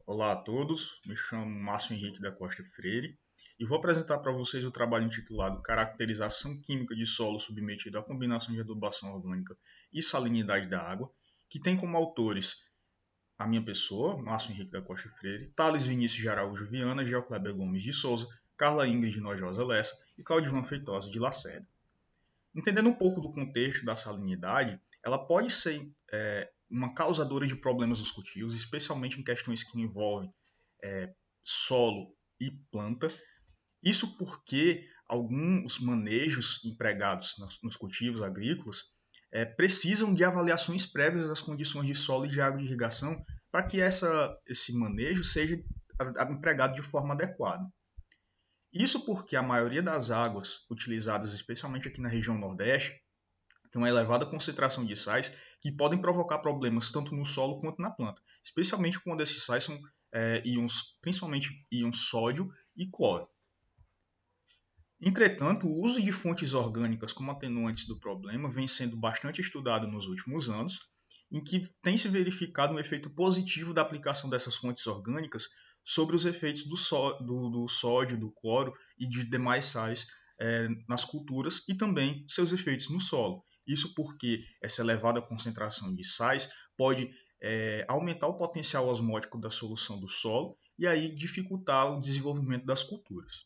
Olá a todos, me chamo Márcio Henrique da Costa Freire e vou apresentar para vocês o trabalho intitulado Caracterização Química de Solo Submetido à Combinação de Adubação Orgânica e Salinidade da Água, que tem como autores a minha pessoa, Márcio Henrique da Costa Freire, Thales Vinícius de Araújo Viana, Geocleber Gomes de Souza, Carla Ingrid Nojosa Lessa e Claudivan Feitosa de Lacerda. Entendendo um pouco do contexto da salinidade, ela pode ser uma causadora de problemas nos cultivos, especialmente em questões que envolvem solo e planta. Isso porque alguns manejos empregados nos cultivos agrícolas precisam de avaliações prévias das condições de solo e de água de irrigação para que esse manejo seja empregado de forma adequada. Isso porque a maioria das águas utilizadas, especialmente aqui na região Nordeste, tem uma elevada concentração de sais que podem provocar problemas tanto no solo quanto na planta, especialmente quando esses sais são íons, principalmente íons sódio e cloro. Entretanto, o uso de fontes orgânicas como atenuantes do problema vem sendo bastante estudado nos últimos anos, em que tem se verificado um efeito positivo da aplicação dessas fontes orgânicas sobre os efeitos do sódio, do cloro e de demais sais nas culturas e também seus efeitos no solo. Isso porque essa elevada concentração de sais pode aumentar o potencial osmótico da solução do solo e aí dificultar o desenvolvimento das culturas.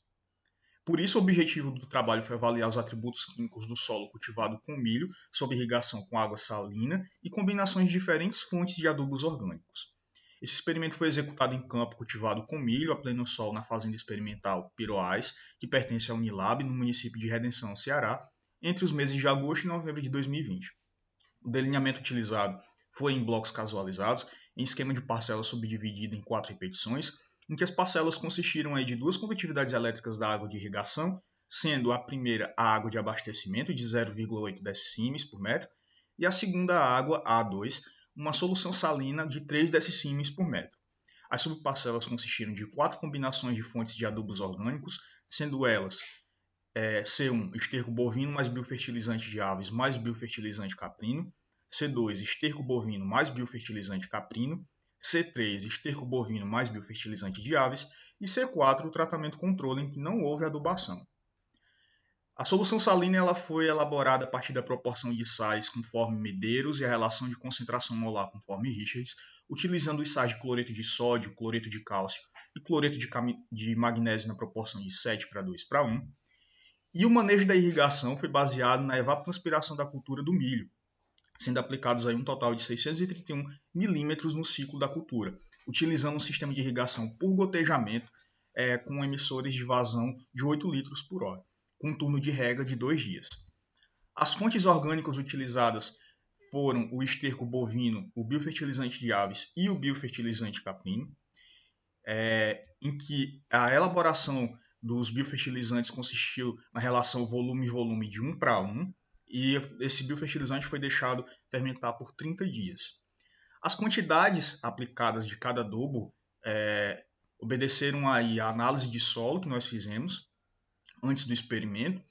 Por isso, o objetivo do trabalho foi avaliar os atributos químicos do solo cultivado com milho, sob irrigação com água salina e combinações de diferentes fontes de adubos orgânicos. Esse experimento foi executado em campo cultivado com milho a pleno sol na fazenda experimental Piroais, que pertence à Unilab, no município de Redenção, Ceará, entre os meses de agosto e novembro de 2020. O delineamento utilizado foi em blocos casualizados, em esquema de parcela subdividida em 4 repetições, em que as parcelas consistiram de 2 condutividades elétricas da água de irrigação, sendo a primeira a água de abastecimento de 0,8 decisimes por metro e a segunda a água A2, uma solução salina de 3 decisimes por metro. As subparcelas consistiram de 4 combinações de fontes de adubos orgânicos, sendo elas C1, esterco bovino mais biofertilizante de aves mais biofertilizante caprino, C2, esterco bovino mais biofertilizante caprino, C3, esterco bovino mais biofertilizante de aves e C4, o tratamento controle em que não houve adubação. A solução salina ela foi elaborada a partir da proporção de sais conforme Medeiros e a relação de concentração molar conforme Richards, utilizando os sais de cloreto de sódio, cloreto de cálcio e cloreto de magnésio na proporção de 7:2:1. E o manejo da irrigação foi baseado na evapotranspiração da cultura do milho, sendo aplicados aí um total de 631 milímetros no ciclo da cultura, utilizando um sistema de irrigação por gotejamento com emissores de vazão de 8 litros por hora, com um turno de rega de 2 dias. As fontes orgânicas utilizadas foram o esterco bovino, o biofertilizante de aves e o biofertilizante caprino, em que a elaboração dos biofertilizantes consistiu na relação volume-volume de 1:1, e esse biofertilizante foi deixado fermentar por 30 dias. As quantidades aplicadas de cada adubo obedeceram aí a análise de solo que nós fizemos antes do experimento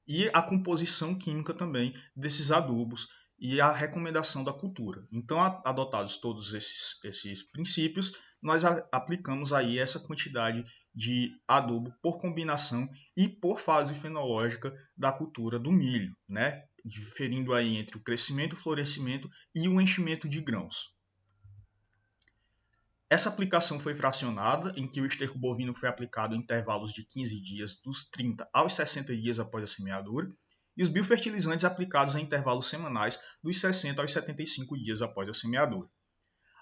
e a composição química também desses adubos e a recomendação da cultura. Então, adotados todos esses princípios, nós aplicamos aí essa quantidade de adubo por combinação e por fase fenológica da cultura do milho, né? Diferindo aí entre o crescimento, o florescimento e o enchimento de grãos. Essa aplicação foi fracionada, em que o esterco bovino foi aplicado em intervalos de 15 dias, dos 30 aos 60 dias após a semeadura, e os biofertilizantes aplicados em intervalos semanais, dos 60 aos 75 dias após a semeadura.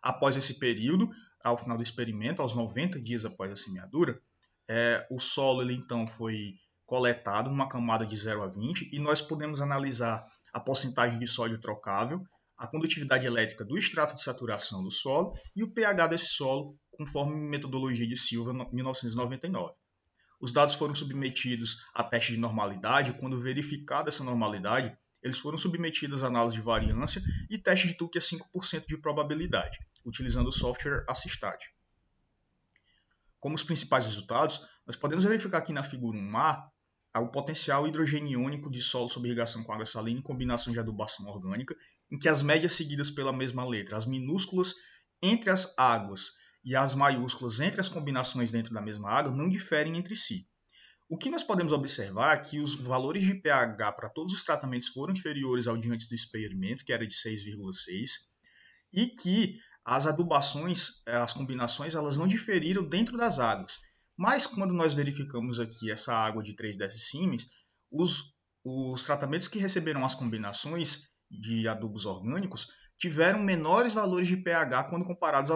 Após esse período, ao final do experimento, aos 90 dias após a semeadura, o solo ele, então foi coletado numa camada de 0 a 20 e nós podemos analisar a porcentagem de sódio trocável, a condutividade elétrica do extrato de saturação do solo e o pH desse solo, conforme metodologia de Silva 1999. Os dados foram submetidos a teste de normalidade. Quando verificada essa normalidade, eles foram submetidos a análise de variância e teste de Tuque a 5% de probabilidade, utilizando o software Assistat. Como os principais resultados, nós podemos verificar aqui na figura 1A o potencial hidrogeniônico de solo sob irrigação com água salina em combinação de adubação orgânica, em que as médias seguidas pela mesma letra, as minúsculas entre as águas e as maiúsculas entre as combinações dentro da mesma água não diferem entre si. O que nós podemos observar é que os valores de pH para todos os tratamentos foram inferiores ao de antes do experimento, que era de 6,6, e que as adubações, as combinações, elas não diferiram dentro das águas. Mas quando nós verificamos aqui essa água de 3 decimíns, os tratamentos que receberam as combinações de adubos orgânicos tiveram menores valores de pH quando comparados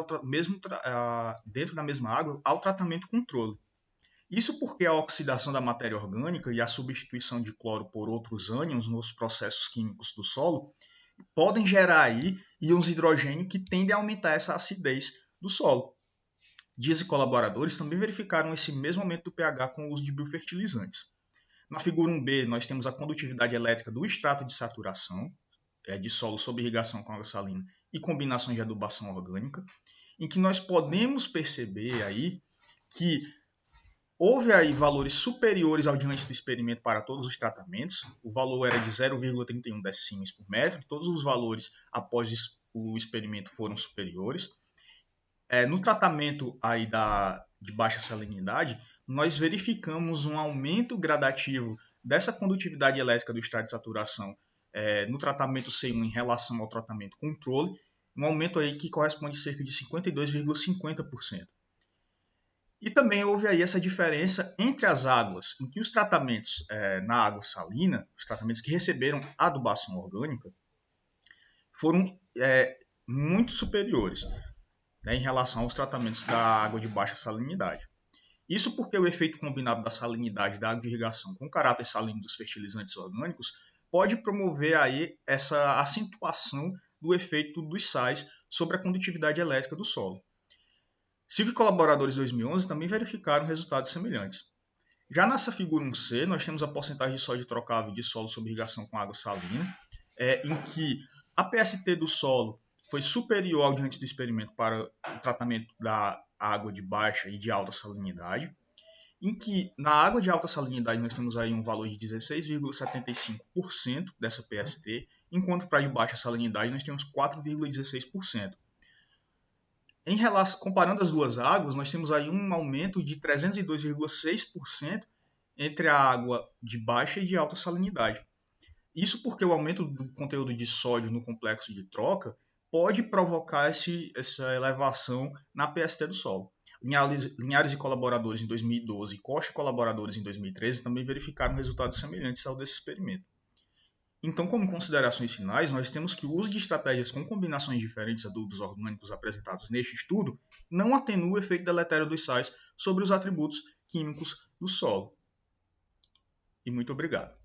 dentro da mesma água ao tratamento controle. Isso porque a oxidação da matéria orgânica e a substituição de cloro por outros ânions nos processos químicos do solo podem gerar aí íons de hidrogênio que tendem a aumentar essa acidez do solo. Dias e colaboradores também verificaram esse mesmo aumento do pH com o uso de biofertilizantes. Na figura 1b, nós temos a condutividade elétrica do extrato de saturação, de solo sob irrigação com água salina e combinações de adubação orgânica, em que nós podemos perceber aí que houve aí valores superiores ao de antes do experimento para todos os tratamentos. O valor era de 0,31 decimíns por metro. Todos os valores após o experimento foram superiores. No tratamento aí de baixa salinidade, nós verificamos um aumento gradativo dessa condutividade elétrica do extrato de saturação no tratamento C1 em relação ao tratamento controle, um aumento aí que corresponde a cerca de 52,50%. E também houve aí essa diferença entre as águas, em que os tratamentos na água salina, os tratamentos que receberam adubação orgânica, foram muito superiores, em relação aos tratamentos da água de baixa salinidade. Isso porque o efeito combinado da salinidade da água de irrigação com o caráter salino dos fertilizantes orgânicos pode promover aí essa acentuação do efeito dos sais sobre a condutividade elétrica do solo. Silva e colaboradores de 2011 também verificaram resultados semelhantes. Já nessa figura 1C, nós temos a porcentagem de sódio trocável de solo sob irrigação com água salina, em que a PST do solo foi superior ao de antes do experimento para o tratamento da água de baixa e de alta salinidade, em que na água de alta salinidade nós temos aí um valor de 16,75% dessa PST, enquanto para a de baixa salinidade nós temos 4,16%. Comparando as duas águas, nós temos aí um aumento de 302,6% entre a água de baixa e de alta salinidade. Isso porque o aumento do conteúdo de sódio no complexo de troca pode provocar essa elevação na PST do solo. Linhares e colaboradores em 2012 e Costa e colaboradores em 2013 também verificaram resultados semelhantes ao desse experimento. Então, como considerações finais, nós temos que o uso de estratégias com combinações diferentes de adubos orgânicos apresentados neste estudo não atenua o efeito deletério dos sais sobre os atributos químicos do solo. E muito obrigado.